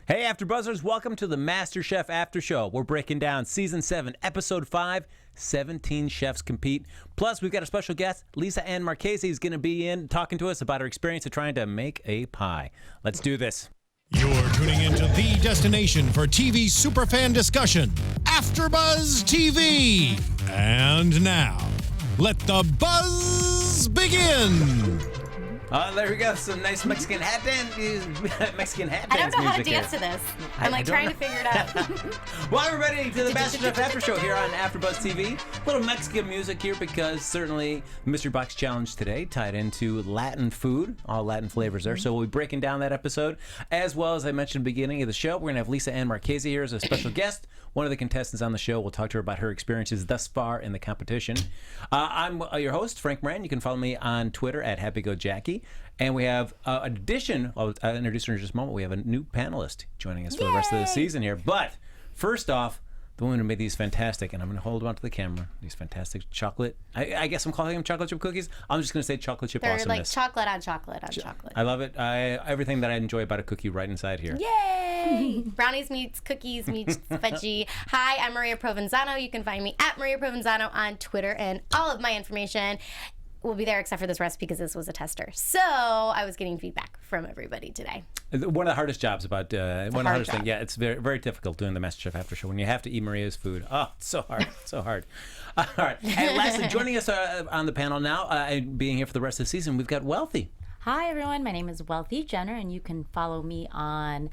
Hey, AfterBuzzers, welcome to the MasterChef After Show. We're breaking down Season 7, Episode 5, 17 chefs compete. Plus, we've got a special guest. Lisa Ann Marchesi is going to be in talking to us about her experience of trying to make a pie. Let's do this. You're tuning into the destination for TV superfan discussion, AfterBuzz TV. And now, let the buzz begin. There we go. Some nice Mexican hat dance. Mexican hat I dance don't know how to music dance here. to this. I'm like trying to figure it out. Welcome everybody to the MasterChef After Show here on AfterBuzz TV. A little Mexican music here because certainly the Mystery Box Challenge today tied into Latin food, all Latin flavors there. So we'll be breaking down that episode. As well as I mentioned at the beginning of the show, we're going to have Lisa Ann Marchesi here as a special guest. One of the contestants on the show. We'll talk to her about her experiences thus far in the competition. I'm your host, Frank Moran. You can follow me on Twitter at HappyGoJackie. And we have an addition. I'll introduce her in just a moment. We have a new panelist joining us for the rest of the season here. But first off, the woman who made these fantastic, and I'm going to hold them onto the camera, these fantastic chocolate, I guess I'm calling them chocolate chip cookies. I'm just going to say chocolate chip awesomeness. They're like chocolate on chocolate on chocolate. I love it. Everything that I enjoy about a cookie right inside here. Yay! Brownies meets cookies meets veggie. Hi, I'm Maria Provenzano. You can find me at Maria Provenzano on Twitter, and all of my information will be there except for this recipe because this was a tester. So I was getting feedback from everybody today. One of the hardest jobs about one of the hardest things. Yeah, it's very, very difficult doing the MasterChef After Show when you have to eat Maria's food. Oh, it's so hard, so hard. All right, and lastly, joining us on the panel now, being here for the rest of the season, we've got Wealthy. Hi everyone, my name is Wealthy Jenner, and you can follow me on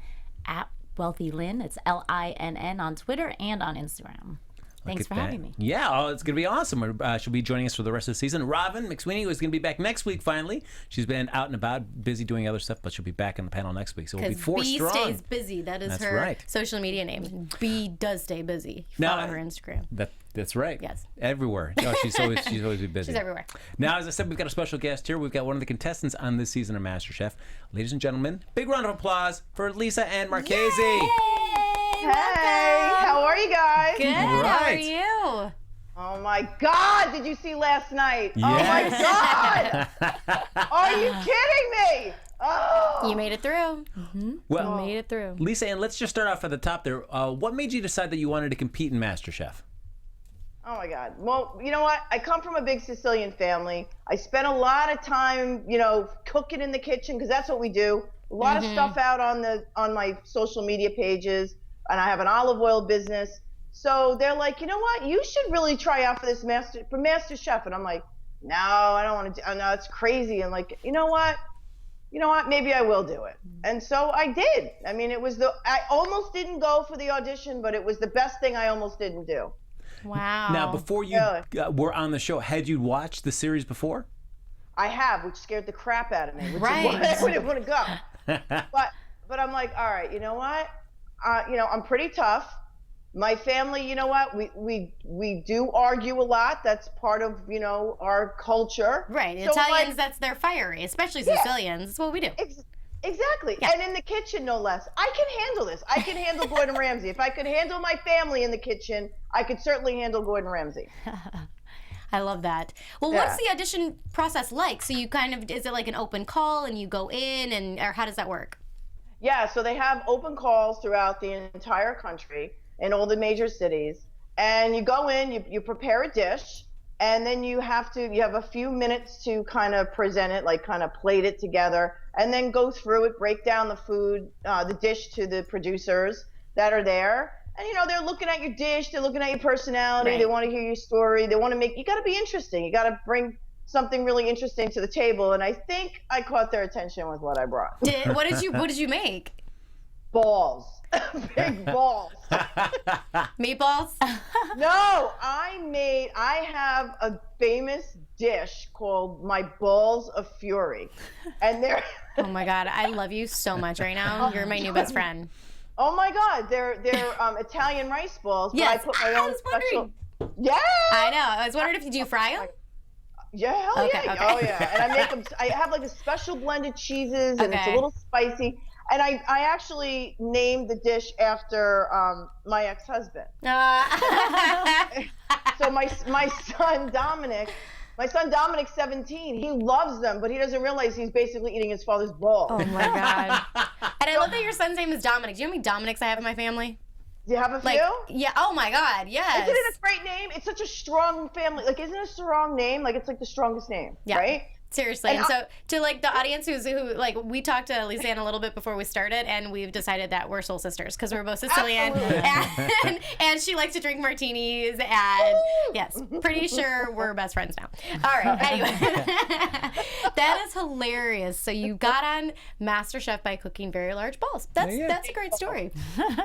@WealthyLinn. It's LINN on Twitter and on Instagram. Thanks for having me. Yeah, it's going to be awesome. She'll be joining us for the rest of the season. Robin McSweeney, who is going to be back next week, finally. She's been out and about, busy doing other stuff, but she'll be back on the panel next week. So we'll be four strong. B stays busy. That's her social media name. B does stay busy. Follow her Instagram. That's right. Yes. Everywhere. No, she's always been busy. She's everywhere. Now, as I said, we've got a special guest here. We've got one of the contestants on this season of MasterChef. Ladies and gentlemen, big round of applause for Lisa Ann Marchesi. Yay! Hey, how are you guys? Good. Right. How are you? Oh my God! Did you see last night? Yes. Oh my God! Are you kidding me? Oh! You made it through. Well, you made it through. Lisa Ann, let's just start off at the top there. What made you decide that you wanted to compete in MasterChef? Oh my God. Well, you know what? I come from a big Sicilian family. I spent a lot of time, cooking in the kitchen because that's what we do. A lot of stuff out on my social media pages, and I have an olive oil business. So they're like, you know what? You should really try out for MasterChef. And I'm like, no, I don't want to do. No, it's crazy. And like, you know what? Maybe I will do it. And so I did. I mean, I almost didn't go for the audition, but it was the best thing I almost didn't do. Wow. Now, before you were on the show, had you watched the series before? I have, which scared the crap out of me. Which Right. is why I didn't want to go. But I'm like, all right, you know what? I'm pretty tough. My family, you know what? We do argue a lot. That's part of, our culture. Right. So Italians, that's their fiery, especially Sicilians. That's what we do. Exactly. Yeah. And in the kitchen, no less. I can handle this. I can handle Gordon Ramsay. If I could handle my family in the kitchen, I could certainly handle Gordon Ramsay. I love that. Well, what's the audition process like? So you is it like an open call and you go in or how does that work? Yeah, so they have open calls throughout the entire country in all the major cities. And you go in, you prepare a dish, and then you have a few minutes to kind of present it, like kind of plate it together, and then go through it, break down the food, the dish to the producers that are there. And, they're looking at your dish, they're looking at your personality, They want to hear your story, you got to be interesting. You got to bring something really interesting to the table. And I think I caught their attention with what I brought. What did you make? Balls. Big balls. Meatballs? No, I have a famous dish called my balls of fury. And they're Oh my God, I love you so much right now. You're my new best friend. Oh my God, they're Italian rice balls. But yes, I put my own special. Yeah. I know. I was wondering if you fry them. Yeah, hell yeah. Okay. Oh yeah. And I make them. I have like a special blended cheeses, and it's a little spicy. And I actually named the dish after my ex-husband. So my son Dominic, Dominic's 17. He loves them, but he doesn't realize he's basically eating his father's balls. Oh my God. And And I love that your son's name is Dominic. Do you know how many Dominics I have in my family? Do you have a Like, few? yeah. Oh my God. Yes. Isn't it a great name? It's such a strong family. Like, isn't it a strong name? Like, it's like the strongest name, Yeah. right? Seriously. And And so to like the audience who like we talked to Lisa Ann a little bit before we started, and we've decided that we're soul sisters because we're both Sicilian, and she likes to drink martinis, and yes, pretty sure we're best friends now. All right. Anyway, that is hilarious. So you got on MasterChef by cooking very large balls. That's a great story.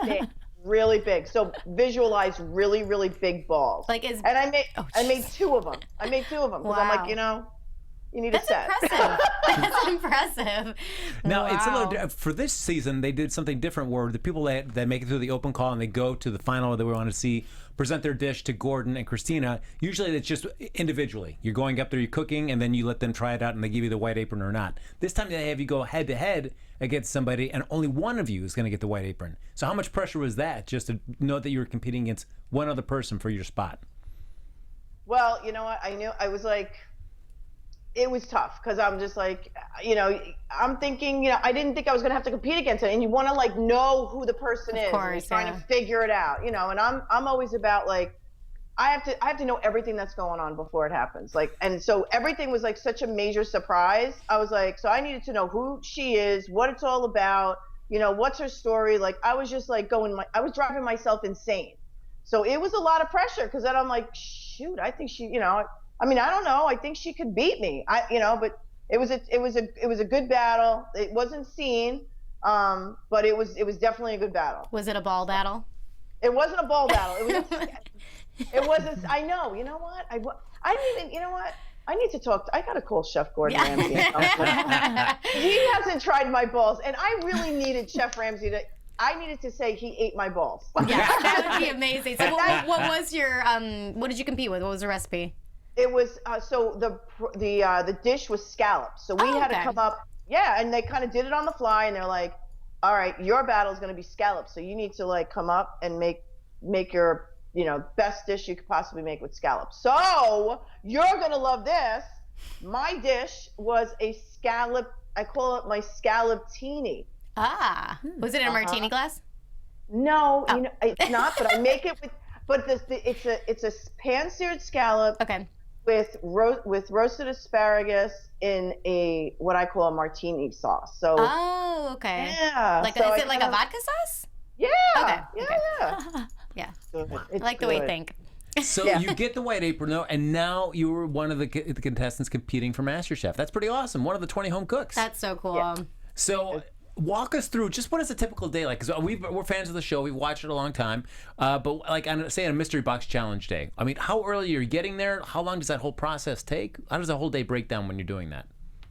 Big, really big. So visualize really, really big balls. Like is And I made 2 of them. I made 2 of them because I'm Wow. like, you need that's a set. impressive. That's impressive. Now it's a Wow. little for this season. They did something different where the people that make it through the open call and they go to the final that we want to see present their dish to Gordon and Christina. Usually it's just individually. You're going up there, you're cooking, and then you let them try it out and they give you the white apron or not. This time they have you go head to head against somebody, and only one of you is going to get the white apron. So how much pressure was that just to know that you were competing against one other person for your spot? Well, you know what? I was like, it was tough because I'm just like, I'm thinking, I didn't think I was going to have to compete against it. And you want to like know who the person is. course, and you're trying yeah. to figure it out, and I'm always about like, I have to know everything that's going on before it happens. Like, and so everything was like such a major surprise. I was like, so I needed to know who she is, what it's all about, what's her story. Like, I was just like I was driving myself insane. So it was a lot of pressure because then I'm like, shoot, I think she, I don't know. I think she could beat me. But it was a good battle. It wasn't seen, but it was definitely a good battle. Was it a ball battle? It wasn't a ball battle. It wasn't. I know. You know what? I didn't even. You know what? I need to talk. I gotta call Chef Gordon Ramsay. He hasn't tried my balls, and I really needed Chef Ramsay to. I needed to say he ate my balls. Yeah, that would be amazing. So what was your what did you compete with? What was the recipe? It was so the dish was scallops. So we had to come up, and they kind of did it on the fly, and they're like, all right, your battle is going to be scallops. So you need to like come up and make your best dish you could possibly make with scallops. So you're going to love this. My dish was a scallop. I call it my scalloptini. Ah, was it in a martini glass? No, it's not. But I make it with. But it's a pan-seared scallop. Okay. With roasted asparagus in what I call a martini sauce. So. Oh, okay. Yeah. Like, is it like a vodka sauce? Yeah. Okay. Yeah. Yeah. It's I like the way you good. think. So you get the white apron though, and now you were one of the contestants competing for MasterChef. That's pretty awesome. One of the 20 home cooks. That's so cool. Yeah. So walk us through just what is a typical day like? Because we're fans of the show. We've watched it a long time. But like say on a mystery box challenge day, I mean, how early are you getting there? How long does that whole process take? How does the whole day break down when you're doing that?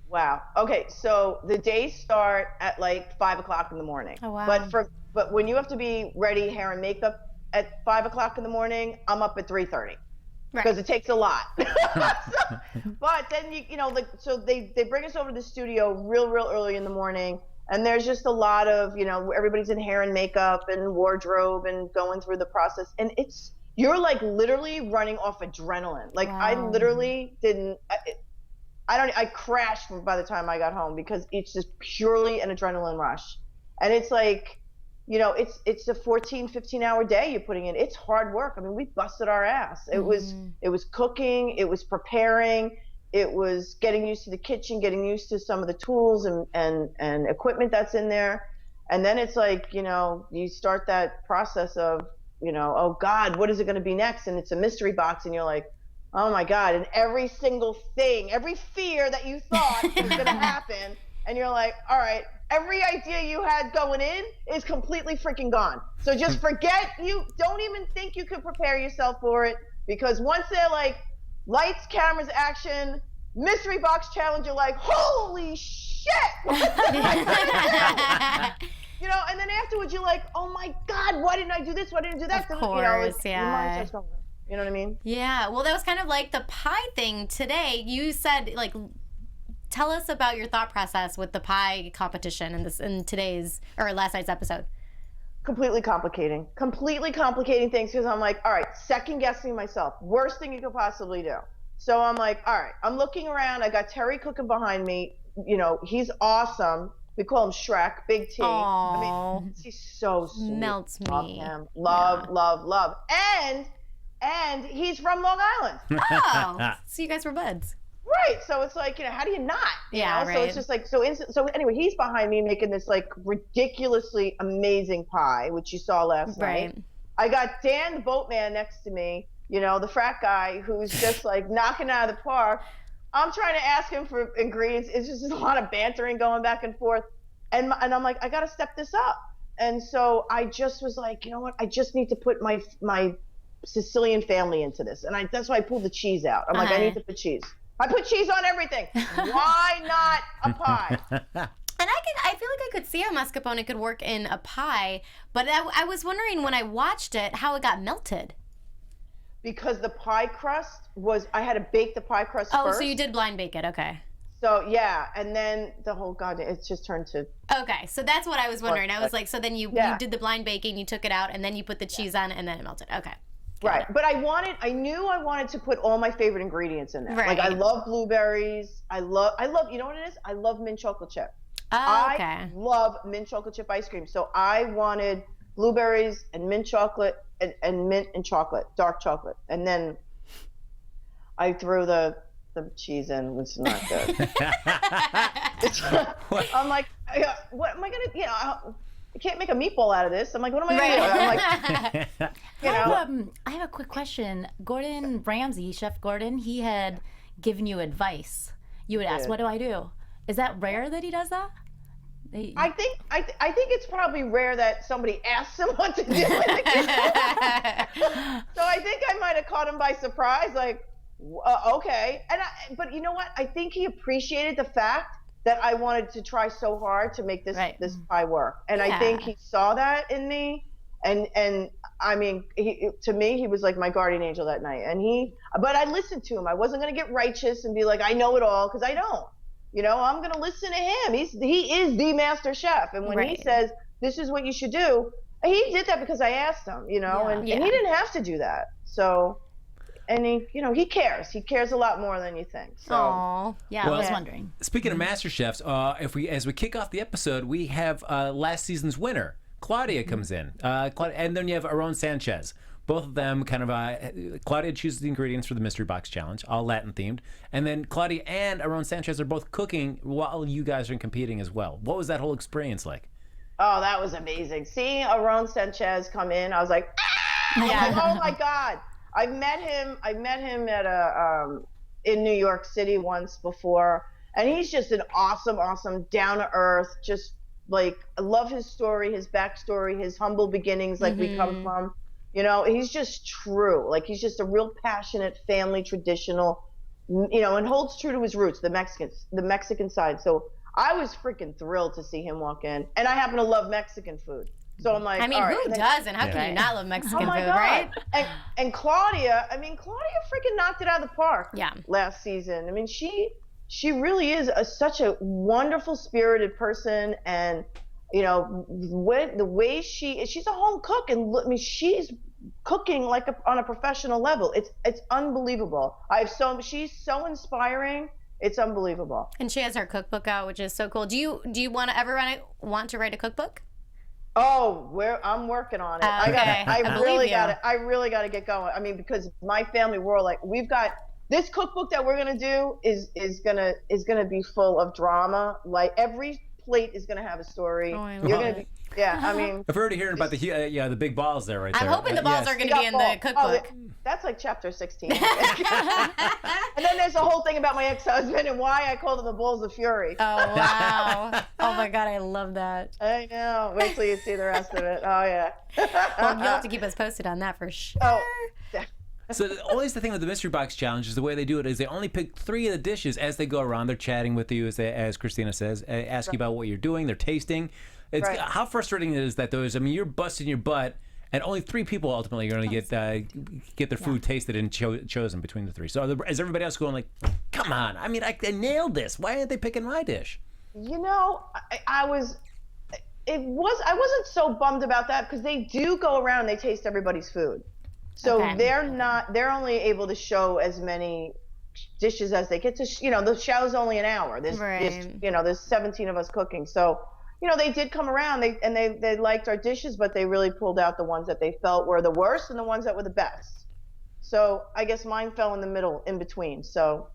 Wow. Okay. So the days start at like 5 o'clock in the morning. Oh, wow. But when you have to be ready, hair and makeup at 5 o'clock in the morning, I'm up at 3:30. Because it takes a lot. But then so they bring us over to the studio real early in the morning. And there's just a lot of, everybody's in hair and makeup and wardrobe and going through the process. And you're like literally running off adrenaline. Like I literally I crashed by the time I got home because it's just purely an adrenaline rush. And it's like, it's a 14, 15-hour day you're putting in. It's hard work. I mean, we busted our ass. It was cooking, it was preparing, it was getting used to the kitchen, getting used to some of the tools and equipment that's in there. And then it's like, you start that process of, oh God, what is it going to be next? And it's a mystery box and you're like, oh my God. And every single thing, every fear that you thought was going to happen. And you're like, all right, every idea you had going in is completely freaking gone. So just forget, you don't even think you could prepare yourself for it, because once they're like, lights, cameras, action, mystery box challenge, you're like, holy shit! And then afterwards you're like, oh my God, why didn't I do this? Why didn't I do that? Of course, your mind starts going, you know what I mean? Yeah, well, that was kind of like the pie thing today. You said, like, tell us about your thought process with the pie competition in today's, or last night's episode. Completely complicating things, because I'm like, all right, second guessing myself, worst thing you could possibly do. So I'm like, all right, I'm looking around, I got Terry cooking behind me, he's awesome, We call him Shrek, Big T. Aww. I mean, he's so sweet. Melts Love me. him. Love. And he's from Long Island. Oh, so you guys were buds. Right. So it's like, how do you not? You know? Right. So it's just like, so anyway, he's behind me making this like ridiculously amazing pie, which you saw last night. I got Dan the boatman next to me, the frat guy who's just like knocking out of the park. I'm trying to ask him for ingredients. It's just a lot of bantering going back and forth. And I'm like, I got to step this up. And so I just was like, you know what? I just need to put my Sicilian family into this. And that's why I pulled the cheese out. I'm like, I need to put cheese. I put cheese on everything. Why not a pie? And I feel like I could see how mascarpone could work in a pie, but I was wondering when I watched it how it got melted. Because the pie crust I had to bake the pie crust first. Oh, so you did blind bake it, okay. So yeah, and then the whole it's just turned to. Okay, so that's what I was wondering. I was like, so then you did the blind baking, you took it out, and then you put the cheese on, and then it melted. Okay. Right, but I knew I wanted to put all my favorite ingredients in there. Right. Like I love blueberries. I love. You know what it is? I love mint chocolate chip. Oh, okay. I love mint chocolate chip ice cream. So I wanted blueberries and mint chocolate and mint and chocolate, dark chocolate, and then I threw the cheese in, which is not good. I'm like, what am I gonna? I can't make a meatball out of this. I'm like, what am I gonna do? I'm like, I have a quick question. Gordon Ramsay, Chef Gordon, he had given you advice. You would ask, "What do I do?" Is that rare that he does that? I think it's probably rare that somebody asks him what to do. So I think I might have caught him by surprise, like, okay. But you know what? I think he appreciated the fact that I wanted to try so hard to make this pie work, and I think he saw that in me. And I mean, to me, he was like my guardian angel that night. But I listened to him. I wasn't gonna get righteous and be like, I know it all, because I don't. I'm gonna listen to him. He is the master chef, and when he says this is what you should do, he did that because I asked him. And he didn't have to do that. So. And he cares. He cares a lot more than you think. So. Aww. Yeah, I was wondering. Speaking of Master Chefs, as we kick off the episode, we have last season's winner, Claudia, comes in, and then you have Aaron Sanchez. Both of them kind of Claudia chooses the ingredients for the mystery box challenge, all Latin themed, and then Claudia and Aaron Sanchez are both cooking while you guys are competing as well. What was that whole experience like? Oh, that was amazing. Seeing Aaron Sanchez come in, I was like, oh my God. I met him at in New York City once before, and he's just an awesome, down to earth. Just like, I love his story, his backstory, his humble beginnings, like we come from. He's just true. Like, he's just a real passionate, family, traditional, and holds true to his roots, the Mexican side. So I was freaking thrilled to see him walk in, and I happen to love Mexican food. So I'm like, I mean, all right. who doesn't? How can you not love Mexican food, God. right? And Claudia freaking knocked it out of the park last season. I mean, she really is such a wonderful spirited person, and the way she's a home cook, and I mean, she's cooking like on a professional level. It's unbelievable. She's so inspiring. It's unbelievable. And she has her cookbook out, which is so cool. Do you want to write a cookbook? Oh, I'm working on it. Okay. I really got to get going. I mean, because my family, we're like, we've got this cookbook that we're gonna do is gonna be full of drama. Like, every plate is gonna have a story. Oh, You're gonna be, I mean, I've already heard about the big balls there, right there. I'm hoping the balls are gonna be in the cookbook. That's like chapter 16. And then there's a whole thing about my ex-husband and why I called him the Bulls of Fury. Oh, wow. Oh, my God, I love that. I know. Wait till you see the rest of it. Oh, yeah. Well, you'll have to keep us posted on that for sure. Oh. So always the thing with the mystery box challenge is the way they do it is they only pick 3 of the dishes as they go around. They're chatting with you, as Christina says, ask you about what you're doing. They're tasting. How frustrating is that, though? You're busting your butt, and only 3 people ultimately are going to get their food tasted and chosen between the 3. So is everybody else going like, come on? I mean, I nailed this. Why aren't they picking my dish? I wasn't so bummed about that, because they do go around and they taste everybody's food. So they're only able to show as many dishes as they get to, the show's only an hour. There's 17 of us cooking. So, they did come around, they liked our dishes, but they really pulled out the ones that they felt were the worst and the ones that were the best. So I guess mine fell in the middle, in between. So,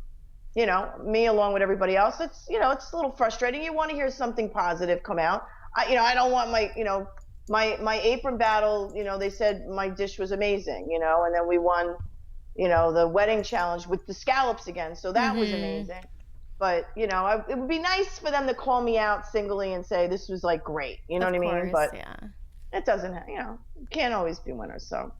me along with everybody else, it's a little frustrating. You want to hear something positive come out. I don't want my apron battle, they said my dish was amazing, and then we won, the wedding challenge with the scallops again. So that was amazing. But, it would be nice for them to call me out singly and say, this was like great. You know what I mean? But it doesn't, you can't always be winners. So.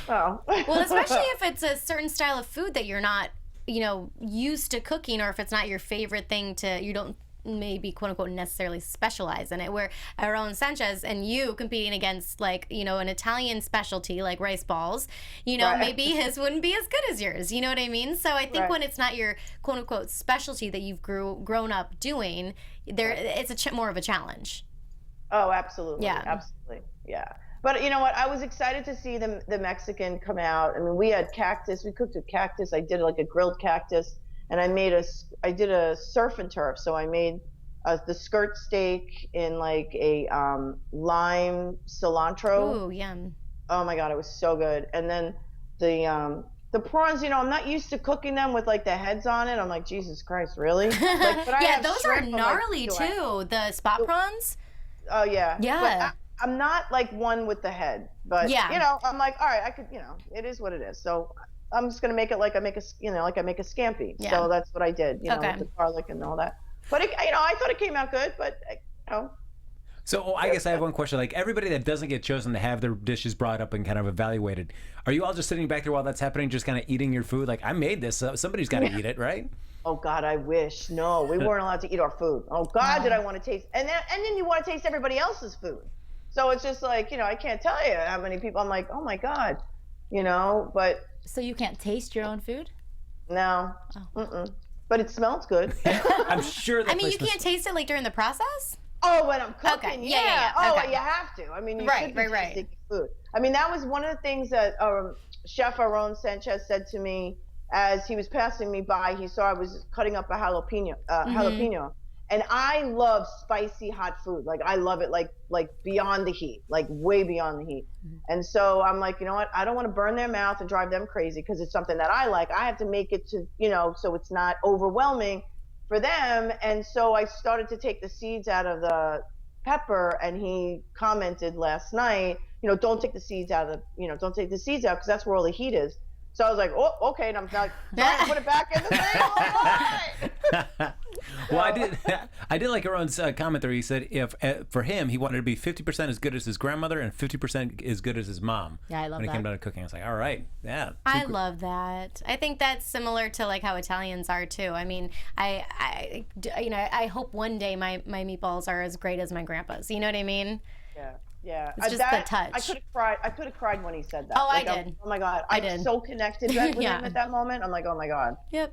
Well, especially if it's a certain style of food that you're not, used to cooking, or if it's not your favorite thing you don't maybe quote unquote necessarily specialize in it, where Aaron Sanchez and you competing against like an Italian specialty like rice balls, maybe his wouldn't be as good as yours, you know what I mean? So I think when it's not your quote unquote specialty that you've grown up doing, it's more of a challenge. Oh, absolutely. Absolutely. Yeah. But you know what? I was excited to see the Mexican come out. I mean, we had cactus. We cooked with cactus. I did like a grilled cactus, and I did a surf and turf. So I made the skirt steak in like a lime cilantro. Ooh, yum. Oh my God, it was so good. And then the prawns, I'm not used to cooking them with like the heads on it. I'm like, Jesus Christ, really? Like, but yeah, those are gnarly too. The spot prawns. Oh yeah. Yeah. But I'm not like one with the head, but I'm like, all right, I could, it is what it is. So I'm just gonna make it like I make a scampi. Yeah. So that's what I did, with the garlic and all that. But I thought it came out good, but So I guess I have one question. Like everybody that doesn't get chosen to have their dishes brought up and kind of evaluated, are you all just sitting back there while that's happening, just kind of eating your food? Like I made this, so somebody's got to eat it, right? Oh God, I wish. No, we weren't allowed to eat our food. Oh God, did I want to taste? And then you want to taste everybody else's food. So it's just like, I can't tell you how many people. I'm like, oh my God, but. So you can't taste your own food? No. Oh. But it smells good. I'm sure. I mean, you can't taste it like during the process? Oh, when I'm cooking, okay. Yeah. Oh, okay. You have to. I mean, you right, should be tasting food. I mean, that was one of the things that Chef Aaron Sanchez said to me as he was passing me by. He saw I was cutting up a jalapeno, and I love spicy hot food. Like I love it, like beyond the heat, like way beyond the heat. And so I'm like, you know what? I don't want to burn their mouth and drive them crazy because it's something that I like. I have to make it to, so it's not overwhelming for them. And so I started to take the seeds out of the pepper, and he commented last night, don't take the seeds out don't take the seeds out because that's where all the heat is. So I was like, oh, okay, and I'm like trying to put it back in the thing. Well, I did like Aaron's comment there. He said if for him, he wanted to be 50% as good as his grandmother and 50% as good as his mom. Yeah, I love when that. it came down to cooking. I was like, all right, yeah. I love that. I think that's similar to like how Italians are too. I mean, I hope one day my meatballs are as great as my grandpa's. You know what I mean? Yeah. Yeah, it's just the touch. I could have cried when he said that. Oh, I did. Oh my God, I I'm did. so connected with him at that moment. I'm like, oh my God. Yep.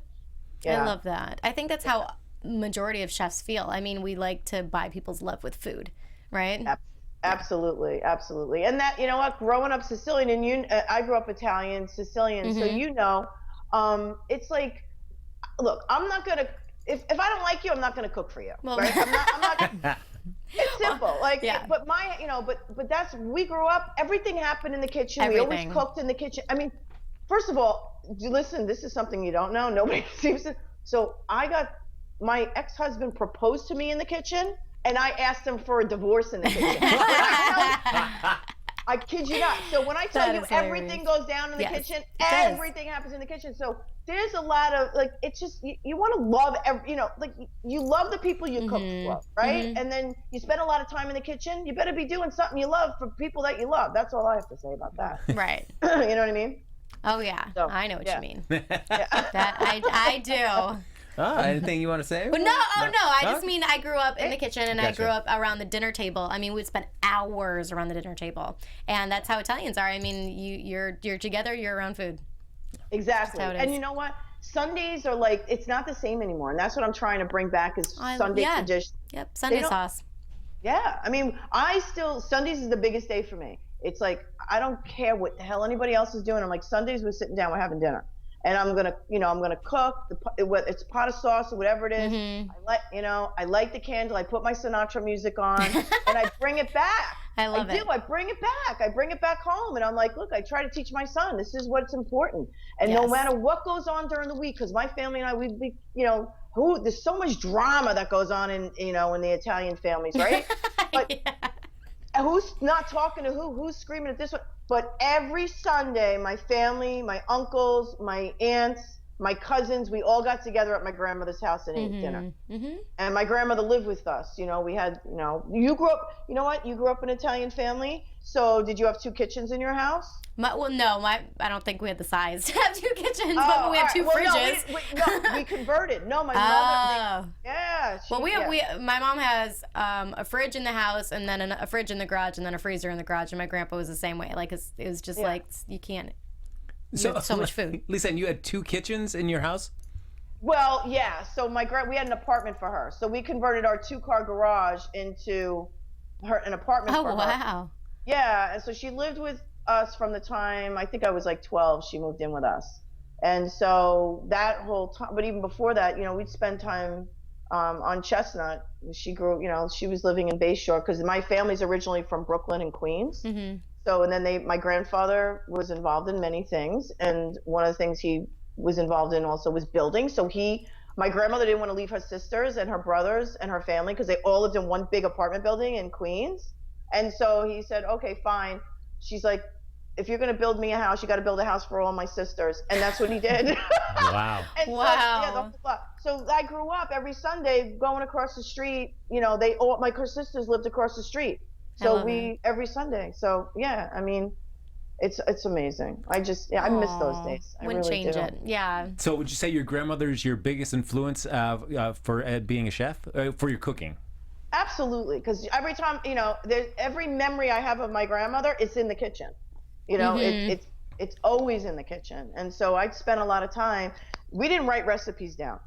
Yeah. I love that. I think that's how majority of chefs feel. I mean, we like to buy people's love with food, right? Absolutely, absolutely. And that, growing up Sicilian, and I grew up Italian, Sicilian, so it's like, look, I'm not gonna if I don't like you, I'm not gonna cook for you, right? I'm not. It's simple, but but that's, we grew up, everything happened in the kitchen. Everything. We always cooked in the kitchen. I mean, first of all, listen, this is something you don't know. Nobody seems to. So my ex-husband proposed to me in the kitchen, and I asked him for a divorce in the kitchen. I kid you not. So when I tell you everything goes down in the kitchen, everything happens in the kitchen. So there's a lot of it's just you want to love you love the people you cook for, right? And then you spend a lot of time in the kitchen. You better be doing something you love for people that you love. That's all I have to say about that. Right. You know what I mean? Oh yeah, so, I know what you mean. That I do. Anything you want to say? But no. I just mean I grew up in the kitchen, and Gotcha. I grew up around the dinner table. I mean, we'd spend hours around the dinner table, and that's how Italians are. I mean, you're together, you're around food. Exactly. And you know what? Sundays are it's not the same anymore, and that's what I'm trying to bring back is Sunday tradition. Yep, Sunday sauce. Yeah, I mean, Sundays is the biggest day for me. It's like I don't care what the hell anybody else is doing. I'm like, Sundays we're sitting down, we're having dinner. and I'm gonna cook. Whether it's pot of sauce or whatever it is. I light the candle. I put my Sinatra music on, and I bring it back. I love it. I bring it back. I bring it back home, and I'm like, look, I try to teach my son. This is what's important. And no matter what goes on during the week, because my family and I, there's so much drama that goes on in the Italian families, right? But who's not talking to who? Who's screaming at this one? But every Sunday, my family, my uncles, my aunts, my cousins, we all got together at my grandmother's house and ate dinner. And my grandmother lived with us. We had, you grew up, you grew up in an Italian family. So did you have 2 kitchens in your house? I don't think we had the size to have 2 kitchens, but we had 2 fridges. We converted. No, my mother. My mom has a fridge in the house, and then a fridge in the garage, and then a freezer in the garage. And my grandpa was the same way. Like it was just like you can't. So much food. Lisa, and you had 2 kitchens in your house? Well, yeah. So we had an apartment for her. So we converted our 2-car garage into an apartment for her. Oh, wow. Yeah, and so she lived with us from the time, I think I was like 12, she moved in with us. And so that whole time, but even before that, we'd spend time on Chestnut. She grew, she was living in Bayshore because my family's originally from Brooklyn and Queens. So, and then my grandfather was involved in many things. And one of the things he was involved in also was building. So my grandmother didn't want to leave her sisters and her brothers and her family because they all lived in one big apartment building in Queens. And so he said, okay, fine. She's like, if you're going to build me a house, you got to build a house for all my sisters. And that's what he did. Wow. So I grew up every Sunday going across the street. My sisters lived across the street. So every Sunday. So yeah, I mean, it's amazing. I miss those days. I wouldn't really change do. it. Yeah. So would you say your grandmother's your biggest influence for being a chef, for your cooking? Absolutely, because every time, every memory I have of my grandmother, it's in the kitchen. It's always in the kitchen. And so I spent a lot of time. We didn't write recipes down,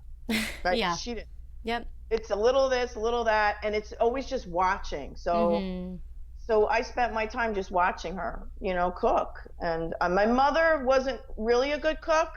right? Yeah. She did. Yep. It's a little this, a little that, and it's always just watching. So so I spent my time just watching her, cook. And my mother wasn't really a good cook,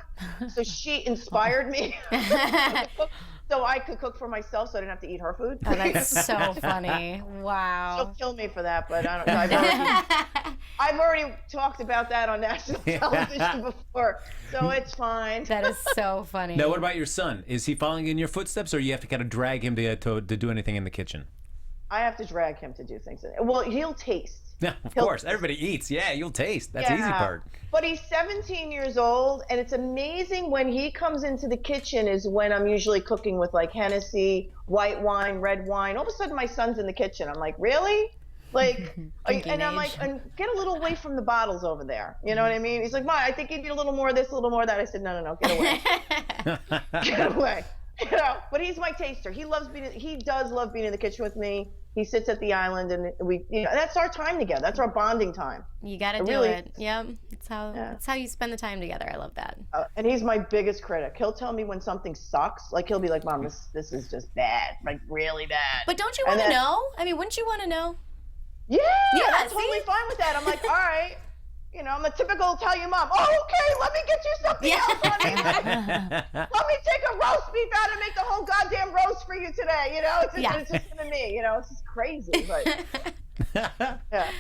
so she inspired me to cook. So I could cook for myself, so I didn't have to eat her food. Oh, that's so funny! Wow. She'll kill me for that, but I don't. I've already talked about that on national television before, so it's fine. That is so funny. Now, what about your son? Is he following in your footsteps, or you have to kind of drag him to do anything in the kitchen? I have to drag him to do things. Well, he'll taste. Yeah, of course. Everybody eats. Yeah, you'll taste. That's the easy part. But he's 17 years old, and it's amazing when he comes into the kitchen is when I'm usually cooking with like Hennessy, white wine, red wine. All of a sudden, my son's in the kitchen. I'm like, really? Like, and I'm like, get a little away from the bottles over there. You know what I mean? He's like, Ma, I think you need a little more of this, a little more of that. I said, no, get away. Get away. But he's my taster. He does love being in the kitchen with me. He sits at the island, and that's our time together. That's our bonding time. You got to do it. Yep. It's how you spend the time together. I love that. And he's my biggest critic. He'll tell me when something sucks. Like he'll be like, Mom, this is just bad, like really bad. But don't you want to know? I mean, wouldn't you want to know? Yeah, I'm totally fine with that. I'm like, all right. I'm a typical Italian mom. Oh, okay, let me get you something else, honey. Let me take a roast beef out and make the whole goddamn roast for you today. It's just to me. It's just crazy, but yeah.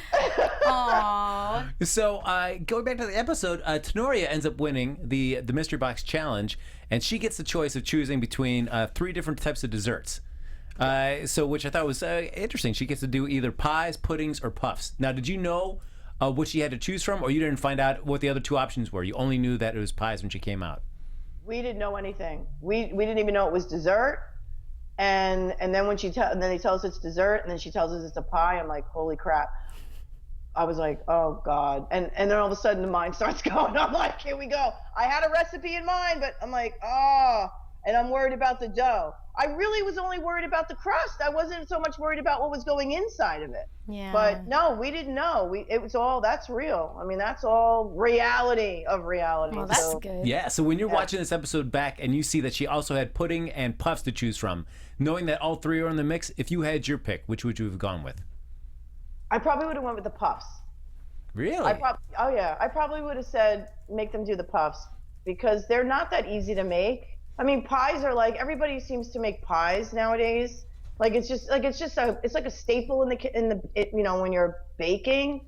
Aww. So going back to the episode, Tenoria ends up winning the Mystery Box Challenge, and she gets the choice of choosing between 3 different types of desserts. Which I thought was interesting. She gets to do either pies, puddings, or puffs. Now, did you know what she had to choose from, or you didn't find out what the other 2 options were? You only knew that it was pies when she came out. We didn't know anything. We didn't even know it was dessert. And then when and then they tell us it's dessert, and then she tells us it's a pie. I'm like, holy crap. I was like, oh God. And then all of a sudden the mind starts going. I'm like, here we go. I had a recipe in mind, but I'm like, and I'm worried about the dough. I really was only worried about the crust. I wasn't so much worried about what was going inside of it. Yeah. But no, we didn't know. It was all, that's real. I mean, that's all reality of reality. Well, that's good. Yeah, so when you're watching this episode back and you see that she also had pudding and puffs to choose from, knowing that all 3 are in the mix, if you had your pick, which would you have gone with? I probably would have went with the puffs. Really? I probably would have said, make them do the puffs. because they're not that easy to make. I mean, pies are like, everybody seems to make pies nowadays. Like it's like a staple you know, when you're baking.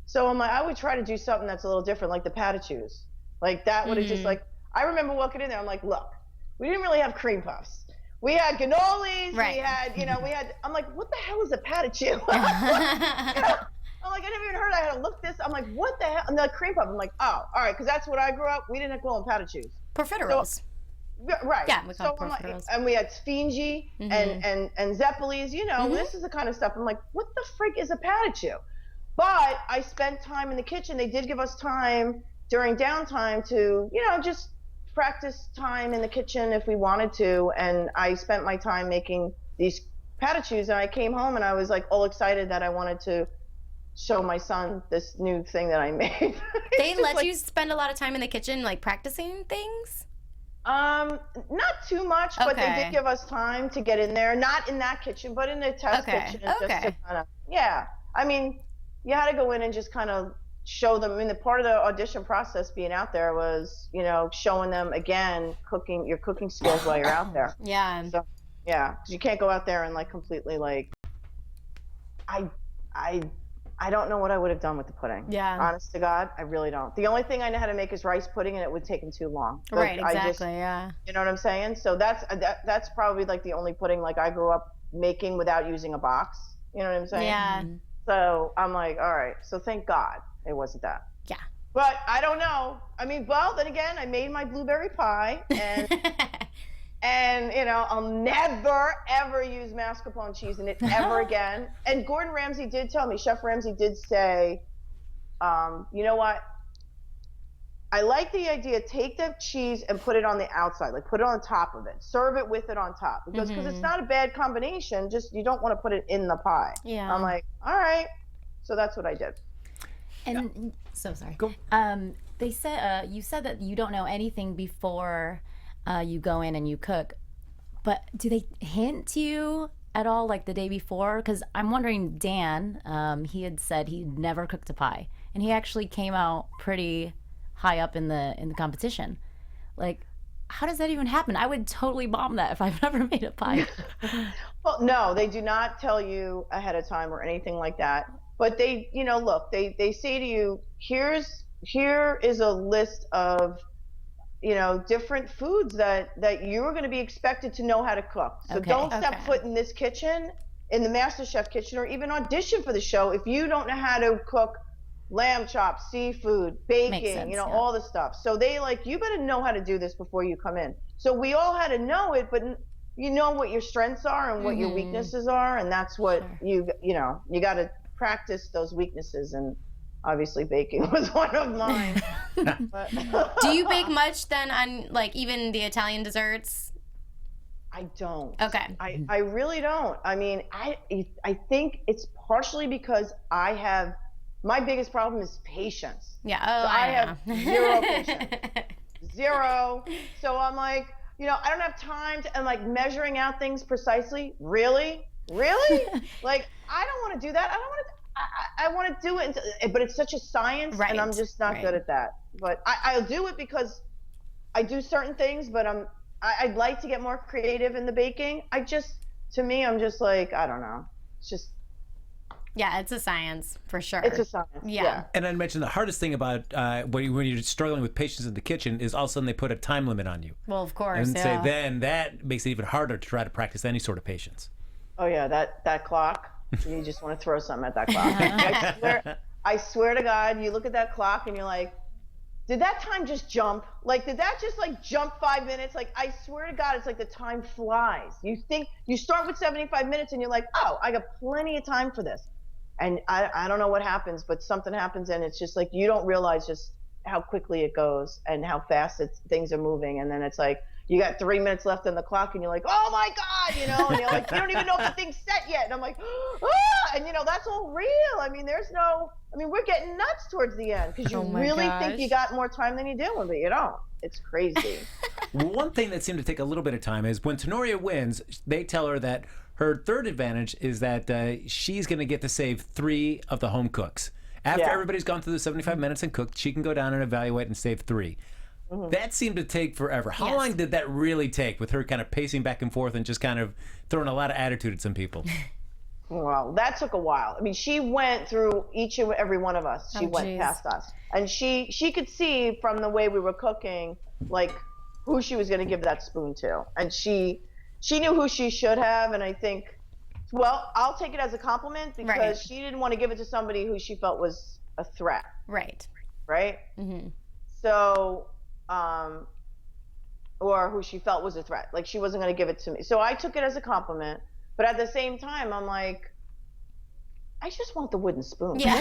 So I'm like, I would try to do something that's a little different, like the patachous. Like that would have just like, I remember walking in there, I'm like, look, we didn't really have cream puffs. We had cannolis, we had, you know, I'm like, what the hell is a patatou? You know, I'm like, I never even heard, I had to look this, I'm like, what the hell? And the cream puff, I'm like, oh, all right, because that's what I grew up, we didn't call them patachous. Profiteroles. So, right. Yeah, we call so it profiteroles. and we had sfingi and zeppelis, you know, this is the kind of stuff. I'm like, what the frig is a patatou? But I spent time in the kitchen. They did give us time during downtime to, you know, just practice time in the kitchen if we wanted to. And I spent my time making these patachous, and I came home and I was like all excited that I wanted to show my son this new thing that I made. They let you spend a lot of time in the kitchen, like practicing things? Not too much, but they did give us time to get in there. Not in that kitchen, but in the test kitchen. Just to kind of, yeah. I mean, you had to go in and just kind of show them. I mean, the part of the audition process being out there was, you know, showing them again your cooking skills while you're out there. Yeah. So, yeah, because you can't go out there and like completely like. I don't know what I would have done with the pudding. Yeah. Honest to God, I really don't. The only thing I know how to make is rice pudding, and it would take them too long. Like, right, exactly, yeah. You know what I'm saying? So that's probably like the only pudding like I grew up making without using a box. You know what I'm saying? Yeah. So I'm like, all right. So thank God it wasn't that. Yeah. But I don't know. I mean, well, then again, I made my blueberry pie, and and you know, I'll never ever use mascarpone cheese in it ever again. And Gordon Ramsay did tell me, Chef Ramsay did say, you know what? I like the idea, take the cheese and put it on the outside, like put it on top of it, serve it with it on top, because it's not a bad combination, just you don't want to put it in the pie. Yeah. I'm like, all right. So that's what I did. And so sorry. Go. They said you said that you don't know anything before you go in and you cook, but do they hint to you at all, like the day before? Because I'm wondering, Dan, he had said he'd never cooked a pie, and he actually came out pretty high up in the competition. Like, how does that even happen? I would totally bomb that if I've never made a pie. Well, no, they do not tell you ahead of time or anything like that. But they, you know, look, they say to you, here is a list of, you know, different foods that you're going to be expected to know how to cook. So don't step foot in this kitchen, in the MasterChef kitchen, or even audition for the show if you don't know how to cook lamb chops, seafood, baking, you know, all the stuff. So they like, you better know how to do this before you come in. So we all had to know it, but you know what your strengths are and what your weaknesses are, and that's what you know, you got to practice those weaknesses, and obviously baking was one of mine. Do you bake much then on like even the Italian desserts? I don't. Okay. I really don't. I mean, I think it's partially because my biggest problem is patience. Yeah. So I have zero patience. Zero. So I'm like, you know, I don't have time to, and like measuring out things precisely. Really? Like, I don't want to do that. I want to do it, but it's such a science, and I'm just not good at that. But I'll do it because I do certain things, but I'd like to get more creative in the baking. To me, I'm just like, I don't know. It's just. Yeah, it's a science for sure. It's a science. Yeah. And I mentioned the hardest thing about when you're struggling with patience in the kitchen is all of a sudden they put a time limit on you. Well, of course. And say then that makes it even harder to try to practice any sort of patience. Oh yeah, that clock. You just want to throw something at that clock. I swear to God, you look at that clock and you're like, did that time just jump? Like, did that just like jump 5 minutes? Like, I swear to God, it's like the time flies. You think you start with 75 minutes and you're like, oh, I got plenty of time for this. And I don't know what happens, but something happens, and it's just like you don't realize just how quickly it goes and how fast things are moving. And then it's like you got 3 minutes left on the clock, and you're like, oh my God, you know, and you're like, you don't even know if the thing's set yet. And I'm like, ah! And you know, that's all real. I mean, we're getting nuts towards the end because you really think you got more time than you do, but you don't. It's crazy. One thing that seemed to take a little bit of time is when Tenoria wins, they tell her that her third advantage is that she's going to get to save 3 of the home cooks. After everybody's gone through the 75 minutes and cooked, she can go down and evaluate and save 3. That seemed to take forever. How Yes. long did that really take with her kind of pacing back and forth and just kind of throwing a lot of attitude at some people? Well, that took a while. I mean, she went through each and every one of us. She went geez. past us. And she could see from the way we were cooking, like, who she was going to give that spoon to. And she knew who she should have. And I think, well, I'll take it as a compliment because Right. she didn't want to give it to somebody who she felt was a threat, Right. right? So, or who she felt was a threat. Like, she wasn't going to give it to me. So I took it as a compliment. But at the same time, I'm like, I just want the wooden spoon. Yeah.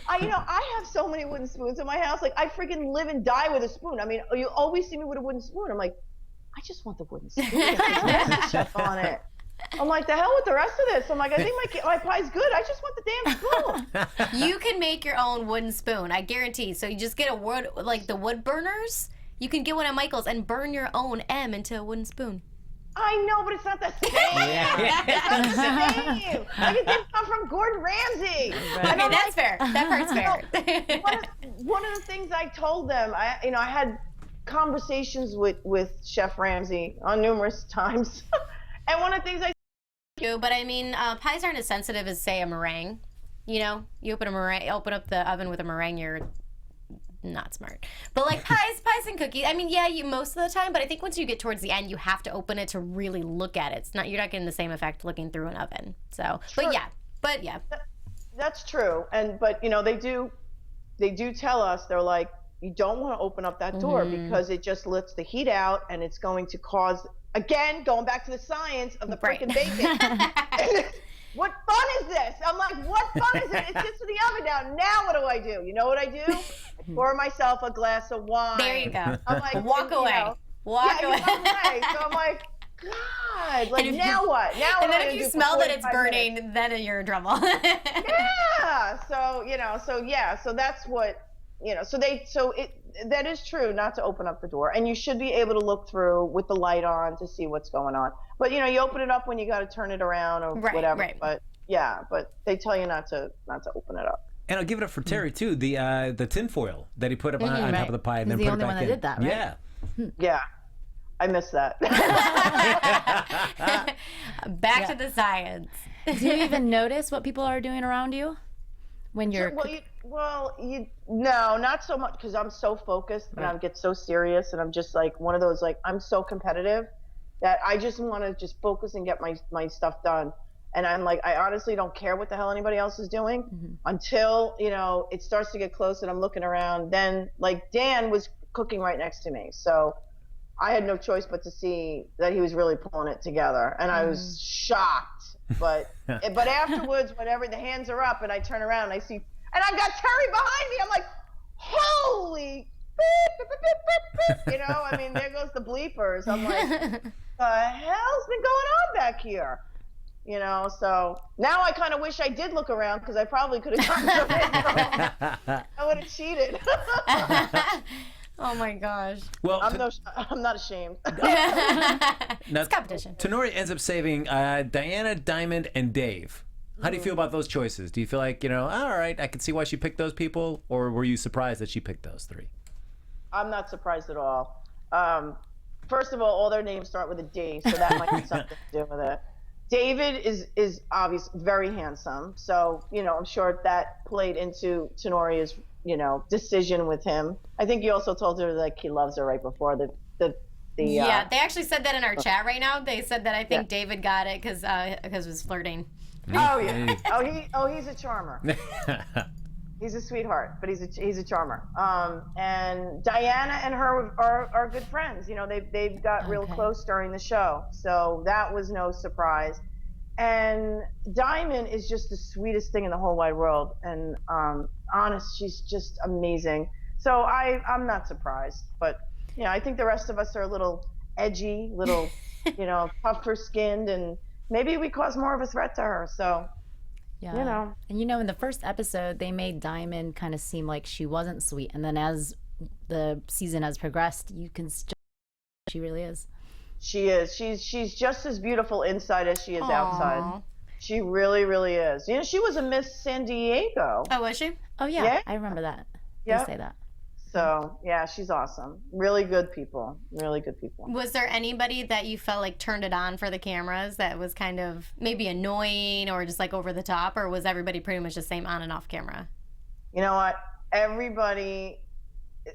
I have so many wooden spoons in my house. Like, I freaking live and die with a spoon. I mean, you always see me with a wooden spoon. I'm like, I just want the wooden spoon. There's MasterChef on it. I'm like, the hell with the rest of this. I'm like, I think my pie's good. I just want the damn spoon. You can make your own wooden spoon, I guarantee. So you just get a wood, like the wood burners. You can get one at Michael's and burn your own M into a wooden spoon. I know, but it's not the same. It's not the same. Like, it didn't come from Gordon Ramsay. Okay, that's fair. That part's fair. One of the things I told them, I had conversations with Chef Ramsay on numerous times, and one of the things I But I mean, pies aren't as sensitive as, say, a meringue. You know, you open up the oven with a meringue, you're not smart. But like pies and cookies, I mean, yeah, you most of the time, but I think once you get towards the end, you have to open it to really look at it. You're not getting the same effect looking through an oven. So, Sure. but yeah. That's true. But they do tell us, they're like, you don't want to open up that door because it just lets the heat out and it's going to cause, again, going back to the science of the freaking bacon. What fun is this? I'm like, what fun is it? It sits in the oven now. Now what do I do? You know what I do? I pour myself a glass of wine. There you go. I'm like, Walk away. Walk away. So I'm like, God, like, now what? Now what? And am I then if gonna you do for smell that it's 45 burning, minutes? then you're in trouble. Yeah. So that's what, that is true, not to open up the door, and you should be able to look through with the light on to see what's going on. But you open it up when you got to turn it around or whatever. Right. But yeah, but they tell you not to open it up. And I'll give it up for Terry too. The tinfoil that he put up on top of the pie and He's then the put it only back one in. that did that, right? Yeah. Yeah, I miss that. Back to the science. Do you even notice what people are doing around you when you're? No, not so much, because I'm so focused and I get so serious, and I'm just like one of those, like, I'm so competitive that I just want to just focus and get my stuff done. And I'm like, I honestly don't care what the hell anybody else is doing until, it starts to get close and I'm looking around. Then, like, Dan was cooking right next to me. So I had no choice but to see that he was really pulling it together. And I was shocked. But afterwards, whenever the hands are up and I turn around and I see, and I've got Terry behind me, I'm like, holy beep, beep, beep, beep, beep. I mean, there goes the bleepers. I'm like, the hell's been going on back here? So now I kind of wish I did look around, because I probably could have gotten some info. I would have cheated. Oh my gosh. Well, I'm not ashamed. It's competition. Tenori ends up saving Diana, Diamond, and Dave. How do you feel about those choices? Do you feel like, all right, I can see why she picked those people, or were you surprised that she picked those three? I'm not surprised at all. First of all their names start with a D, so that might have something to do with it. David is obviously very handsome, so I'm sure that played into Tenori's decision with him. I think you also told her like he loves her right before the yeah, they actually said that in our chat right now. They said that I think David got it because it was flirting. Oh yeah. He's a charmer. He's a sweetheart, but he's a charmer. And Diana and her are good friends. They've got real close during the show, so that was no surprise. And Diamond is just the sweetest thing in the whole wide world, and honest, she's just amazing. So I'm not surprised, but I think the rest of us are a little edgy, little tougher skinned, and maybe we cause more of a threat to her. So. Yeah. And in the first episode, they made Diamond kind of seem like she wasn't sweet. And then as the season has progressed, you can still she really is. She is. She's just as beautiful inside as she is outside. She really, really is. She was a Miss San Diego. Oh, was she? Oh, yeah. I remember that. Yeah. They say that. So yeah, she's awesome. Really good people. Really good people. Was there anybody that you felt like turned it on for the cameras that was kind of maybe annoying or just like over the top, or was everybody pretty much the same on and off camera? You know what? Everybody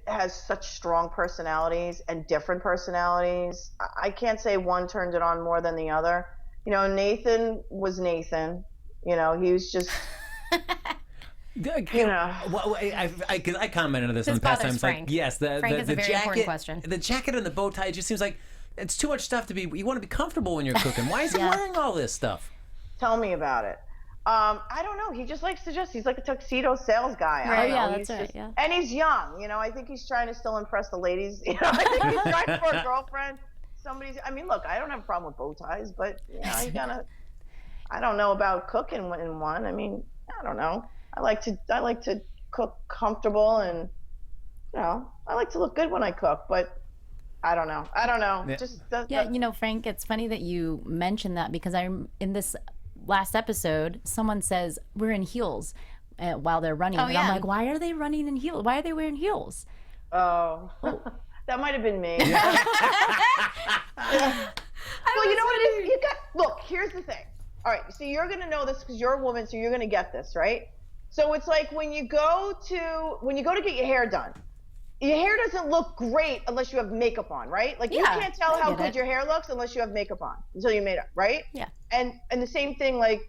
has such strong personalities and different personalities. I can't say one turned it on more than the other. You know, Nathan was Nathan. You know, he was just, you know. Well, I commented on this His in the past father's times. Frank. Like, yes, the Frank is a very jacket, important question. the jacket and the bow tie. It just seems like it's too much stuff to be. You want to be comfortable when you're cooking. Why is he wearing all this stuff? Tell me about it. I don't know. He just likes to he's like a tuxedo sales guy. I don't know. That's it. Yeah. And he's young. You know, I think he's trying to still impress the ladies. You know, I think he's trying for a girlfriend. I mean, look, I don't have a problem with bow ties, but you know, you gotta. I don't know about cooking in one. I mean, I don't know. I like to cook comfortable, and you know, I like to look good when I cook, but I don't know. Yeah. You know, Frank, it's funny that you mentioned that because in this last episode, someone says we're in heels while they're running. And I'm like, why are they running in heels? Why are they wearing heels? Oh. That might have been me. Well, you know what it is? Look, here's the thing. All right, so you're going to know this because you're a woman, so you're going to get this, right? So it's like when you go to get your hair done, your hair doesn't look great unless you have makeup on, right? Like you can't tell how good your hair looks unless you have makeup on until you made it, right? Yeah. And the same thing, like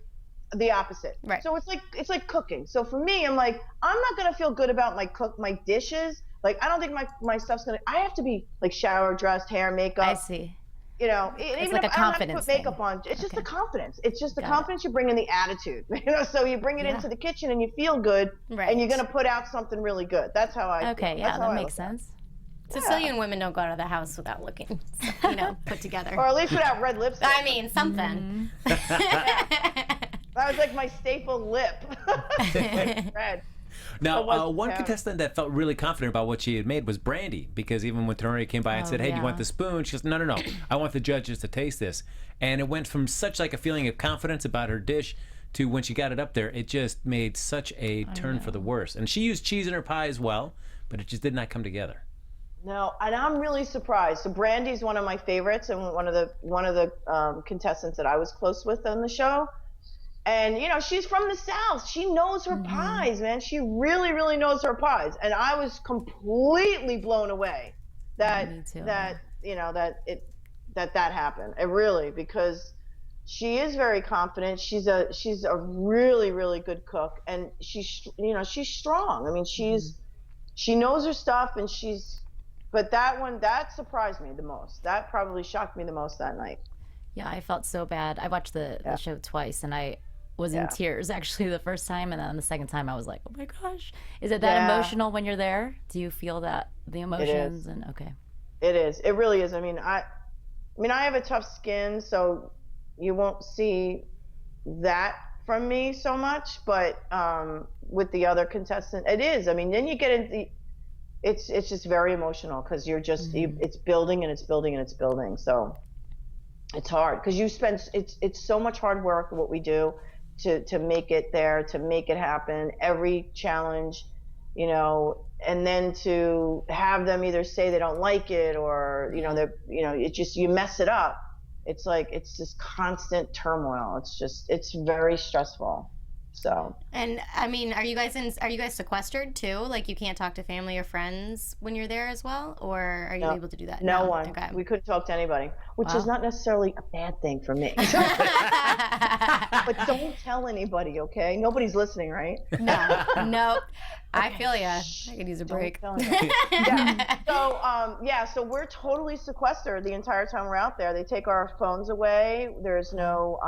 the opposite. Right. So it's like cooking. So for me, I'm like, I'm not gonna feel good about my dishes. Like I don't think my stuff's gonna. I have to be like shower, dressed, hair, makeup. I see. You know, It's even like if a I don't have to confidence put makeup thing. on, it's just the confidence. It's just the Got confidence you bring in the attitude. You know, so you bring it into the kitchen and you feel good, and you're gonna put out something really good. That's how I. Okay, feel. yeah, That's how that I makes look at it. sense. Sicilian women don't go out of the house without looking, put together. Or at least without red lipstick. I mean, something. That was like my staple lip. Red. Now, one contestant that felt really confident about what she had made was Brandy, because even when Tenoria came by and said, "Hey, do you want the spoon?" She goes, "No, I want the judges to taste this." And it went from such like a feeling of confidence about her dish to when she got it up there, it just made such a turn for the worse. And she used cheese in her pie as well, but it just did not come together. No, and I'm really surprised. So Brandy's one of my favorites and one of the contestants that I was close with on the show. And you know, she's from the South. She knows her pies, man. She really, really knows her pies. And I was completely blown away that that happened. It really, because she is very confident. She's a really, really good cook, and she's strong. I mean, she knows her stuff, and but that surprised me the most. That probably shocked me the most that night. Yeah, I felt so bad. I watched the show twice, and I was in tears actually the first time, and then the second time I was like, oh my gosh. Is it that emotional when you're there? Do you feel that the emotions? It is. And okay. It is. It really is. I mean, I have a tough skin, so you won't see that from me so much, but with the other contestant, it is. I mean, then you get into it's just very emotional because you're just it's building and it's building and it's building. So it's hard because it's so much hard work what we do to make it there, to make it happen. Every challenge, you know, and then to have them either say they don't like it or it just you mess it up. It's like it's this constant turmoil. It's very stressful. So. And I mean, are you guys sequestered too? Like you can't talk to family or friends when you're there as well, or are you able to do that? No one. Okay. We couldn't talk to anybody, which is not necessarily a bad thing for me. But don't tell anybody, okay? Nobody's listening, right? No. I feel ya. I could use a break. So we're totally sequestered the entire time we're out there. They take our phones away. There's no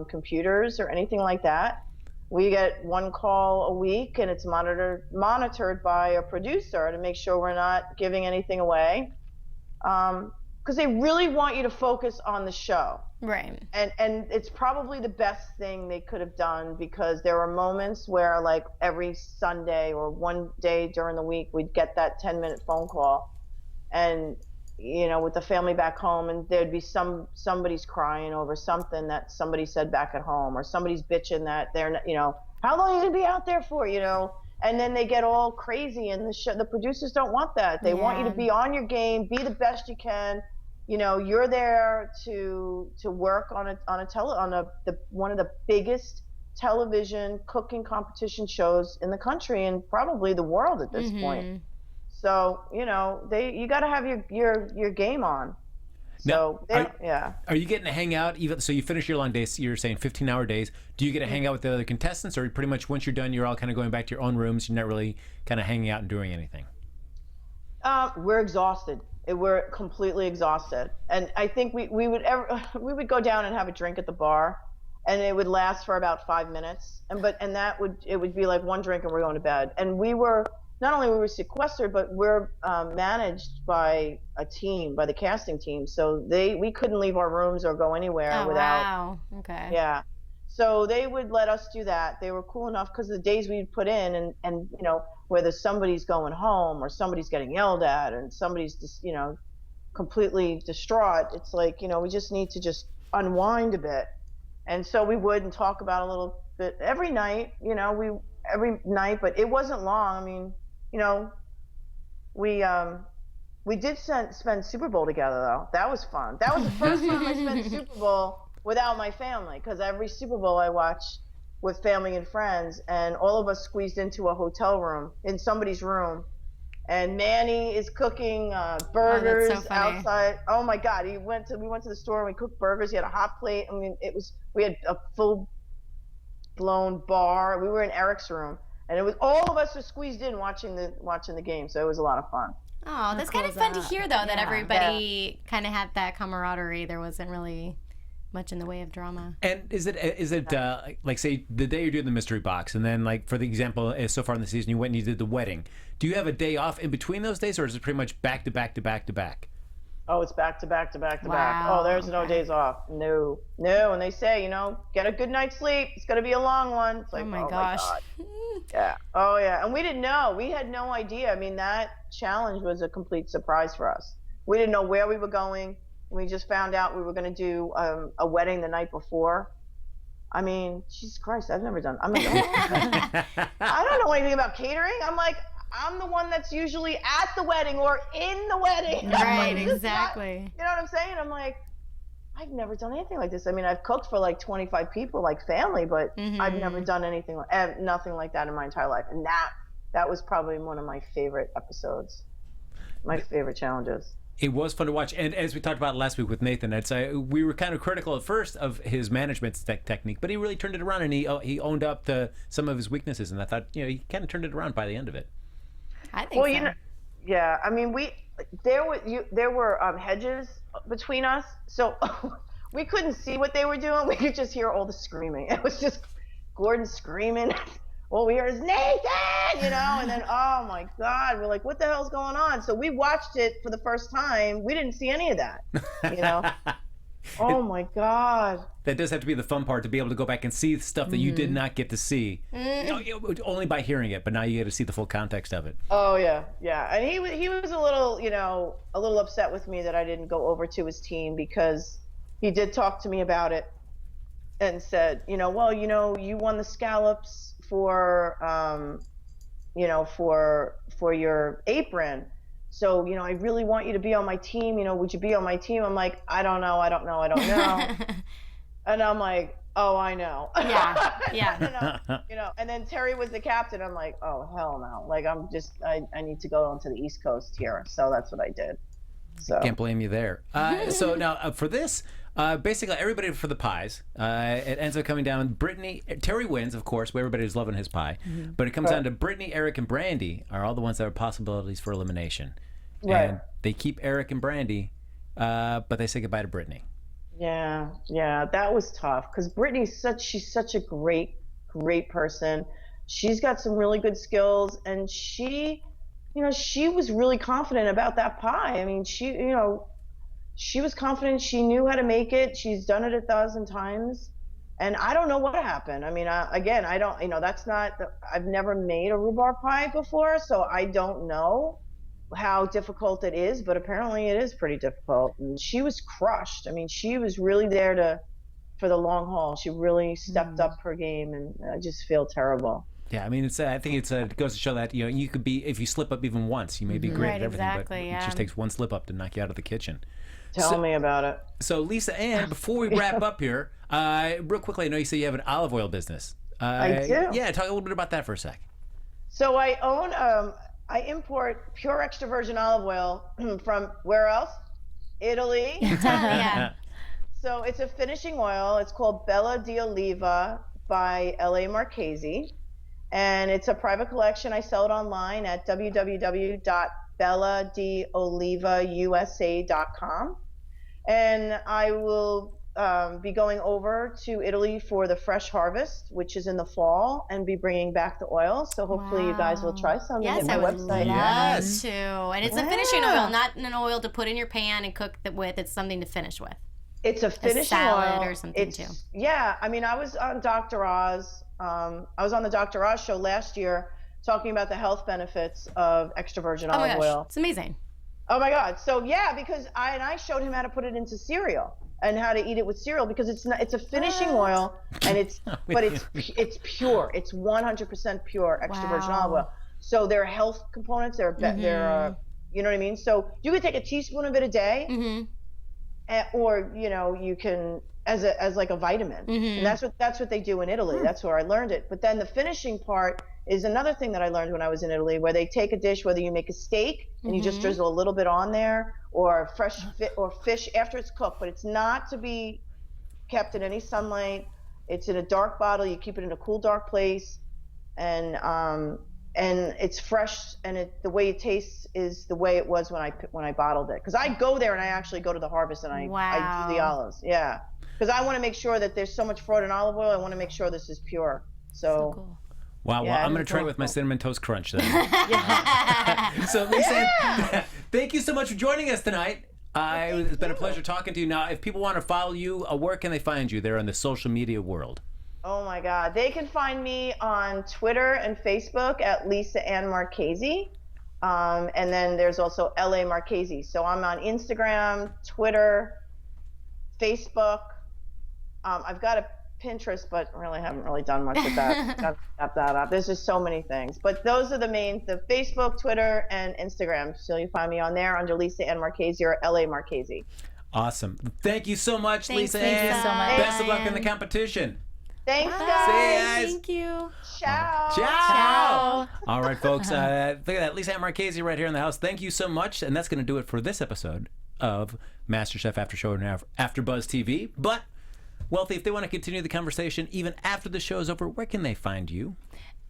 computers or anything like that. We get one call a week, and it's monitored by a producer to make sure we're not giving anything away. Because they really want you to focus on the show. Right. And it's probably the best thing they could have done, because there were moments where, like, every Sunday or one day during the week, we'd get that 10-minute phone call, and with the family back home, and there'd be somebody's crying over something that somebody said back at home, or somebody's bitching that they're how long are you gonna be out there for, and then they get all crazy, and the producers don't want that. They want you to be on your game, be the best you can. You know, you're there to work on one of the biggest television cooking competition shows in the country and probably the world at this point. So, you know, you got to have your game on. So, are you getting to hang out even so you finish your long days, you're saying 15-hour days, do you get to hang out with the other contestants, or pretty much once you're done you're all kind of going back to your own rooms, you're not really kind of hanging out and doing anything? We're exhausted. We're completely exhausted, and I think we would go down and have a drink at the bar, and it would last for about 5 minutes, it would be like one drink and we're going to bed. And we were not only we were sequestered, but we're managed by a team, by the casting team, so we couldn't leave our rooms or go anywhere without. Wow. Okay. Yeah. So they would let us do that. They were cool enough because the days we'd put in, and you know, whether somebody's going home or somebody's getting yelled at and somebody's just, you know, completely distraught, it's like, you know, we just need to just unwind a bit. And so we would and talk about a little bit every night, you know, every night, but it wasn't long. I mean, you know, we did spend Super Bowl together though. That was fun. That was the first time I spent Super Bowl without my family, because every Super Bowl I watch with family and friends, and all of us squeezed into a hotel room, in somebody's room, and Manny is cooking burgers outside. Oh my God, we went to the store and we cooked burgers. He had a hot plate. I mean, we had a full blown bar. We were in Eric's room, and it was all of us were squeezed in watching the game. So it was a lot of fun. Oh, that's kind of fun to hear though, that everybody kind of had that camaraderie. There wasn't really much in the way of drama. And is it like, say the day you're doing the mystery box, and then like for the example, so far in the season you went and you did the wedding, do you have a day off in between those days, or is it pretty much back to back to back to back? Oh, it's back to back to back to back. Oh, there's no days off. No. And they say, you know, get a good night's sleep. It's gonna be a long one. It's like, oh my gosh. Yeah. Oh yeah. And we didn't know. We had no idea. I mean, that challenge was a complete surprise for us. We didn't know where we were going. We just found out we were going to do a wedding the night before. I mean, Jesus Christ, I've never done. I'm like, I don't know anything about catering. I'm the one that's usually at the wedding or in the wedding. Right, exactly. You know what I'm saying? I'm like, I've never done anything like this. I mean, I've cooked for like 25 people, like family, but I've never done nothing like that in my entire life. And that was probably one of my favorite episodes, my favorite challenges. It was fun to watch, and as we talked about last week with Nathan, we were kind of critical at first of his management technique, but he really turned it around, and he owned up to some of his weaknesses, and I thought, you know, he kind of turned it around by the end of it. I think so. You know, yeah, I mean, there were hedges between us, so we couldn't see what they were doing. We could just hear all the screaming. It was just Gordon screaming. All we heard is Nathan, you know, and then, oh my God, we're like, what the hell's going on? So we watched it for the first time. We didn't see any of that, you know. Oh my God. That does have to be the fun part, to be able to go back and see stuff that you did not get to see, only by hearing it, but now you get to see the full context of it. Oh yeah, yeah. And he was a little, you know, a little upset with me that I didn't go over to his team, because he did talk to me about it and said, you know, well, you know, you won the scallops for you know, for your apron, so, you know, I really want you to be on my team, you know, would you be on my team? I'm like, I don't know. And I'm like, oh, I know. Yeah. You know, and then Terry was the captain. I'm like, oh hell no, like I need to go onto the East Coast here, so that's what I did. So can't blame you there. So now for this, basically everybody for the pies, it ends up coming down. Terry wins, of course, where everybody's loving his pie, but it comes down to Brittany, Eric, and Brandy are all the ones that are possibilities for elimination. Right. And they keep Eric and Brandy, but they say goodbye to Brittany. Yeah, that was tough, because she's such a great person. She's got some really good skills, and she was really confident about that pie. I mean, she was confident. She knew how to make it. She's done it 1,000 times. And I don't know what happened. I mean, again, I don't, you know, I've never made a rhubarb pie before, so I don't know how difficult it is, but apparently it is pretty difficult. And she was crushed. I mean, she was really there for the long haul. She really stepped up her game, and I just feel terrible. Yeah, I mean, I think it goes to show that you could be, if you slip up even once, you may be great Right, at everything, exactly, but yeah. it just takes one slip up to knock you out of the kitchen. Tell me about it. So Lisa Ann, before we wrap up here, real quickly, I know you say you have an olive oil business. I do. Yeah, talk a little bit about that for a sec. So I import pure extra virgin olive oil from where else? Italy. Yeah. So it's a finishing oil. It's called Bella di Oliva by L.A. Marchesi. And it's a private collection. I sell it online at www.belladiolivausa.com. And I will be going over to Italy for the fresh harvest, which is in the fall, and be bringing back the oil. So hopefully you guys will try some. Yes, and I hit my would website. love Yes. to. And it's a finishing oil, not an oil to put in your pan and cook with. It's something to finish with. It's a finishing salad oil. or something too. Yeah, I mean, I was on Dr. Oz. I was on the Dr. Oz show last year talking about the health benefits of extra virgin Oh my olive gosh, oil. it's amazing. Oh my God! So yeah, because I showed him how to put it into cereal and how to eat it with cereal because it's a finishing oil and it's pure. It's 100% pure extra virgin olive oil. So there are health components. They're you know what I mean. So you could take a teaspoon of it a day. Or you can as like a vitamin, and that's what they do in Italy. That's where I learned it. But then the finishing part is another thing that I learned when I was in Italy, where they take a dish, whether you make a steak and you just drizzle a little bit on there, or fish after it's cooked, but it's not to be kept in any sunlight. It's in a dark bottle. You keep it in a cool, dark place, and it's fresh, and the way it tastes is the way it was when I bottled it. Because I go there and I actually go to the harvest and I do the olives. Yeah, because I want to make sure that there's so much fraud in olive oil. I want to make sure this is pure. So Cool. Wow, Yeah, well, I'm going to try it with my Cinnamon Toast Crunch then. So, Lisa, thank you so much for joining us tonight. It's been a pleasure talking to you. Now, if people want to follow you, where can they find you? They're in the social media world. Oh my God. They can find me on Twitter and Facebook at Lisa Ann Marchesi. And then there's also LA Marchesi. So I'm on Instagram, Twitter, Facebook. I've got a Pinterest, but really haven't really done much with that. There's just so many things. But those are the Facebook, Twitter, and Instagram. So you find me on there under Lisa Ann Marchesi or LA Marchesi. Awesome. Thank you so much, Lisa thank you Ann. so much. Best of luck in the competition. Thanks, Bye. guys. See you guys. Thank you. Ciao. Ciao. All right, folks. Look at that. Lisa Ann Marchesi right here in the house. Thank you so much. And that's going to do it for this episode of MasterChef After Show and AfterBuzz TV. But, Wealthy, if they want to continue the conversation even after the show is over, where can they find you?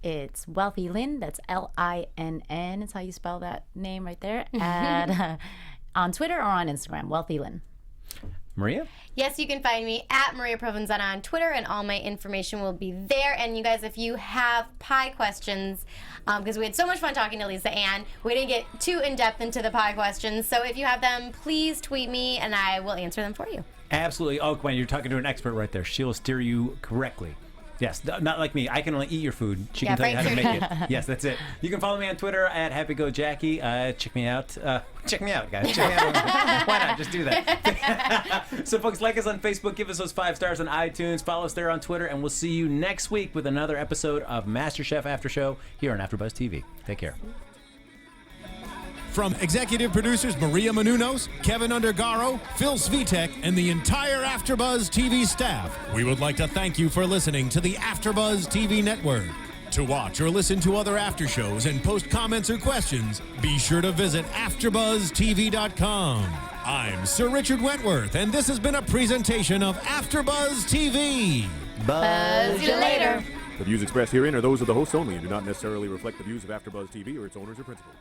It's Wealthy Linn. That's Linn. Is how you spell that name right there. And on Twitter or on Instagram, Wealthy Linn. Maria? Yes, you can find me at Maria Provenzano on Twitter, and all my information will be there. And you guys, if you have pie questions, because we had so much fun talking to Lisa Ann, we didn't get too in-depth into the pie questions. So if you have them, please tweet me, and I will answer them for you. Absolutely. Oh, Gwen, you're talking to an expert right there. She'll steer you correctly. Yes, not like me. I can only eat your food. She can tell you how to make it. Yes, that's it. You can follow me on Twitter at HappyGoJackie. Check me out. Check me out, guys. Check me out. Why not? Just do that. So, folks, like us on Facebook. Give us those 5 stars on iTunes. Follow us there on Twitter. And we'll see you next week with another episode of MasterChef After Show here on AfterBuzz TV. Take care. From executive producers Maria Menounos, Kevin Undergaro, Phil Svitek, and the entire AfterBuzz TV staff, we would like to thank you for listening to the AfterBuzz TV network. To watch or listen to other after shows and post comments or questions, be sure to visit AfterBuzzTV.com. I'm Sir Richard Wentworth, and this has been a presentation of AfterBuzz TV. Buzz you later. The views expressed herein are those of the hosts only and do not necessarily reflect the views of AfterBuzz TV or its owners or principals.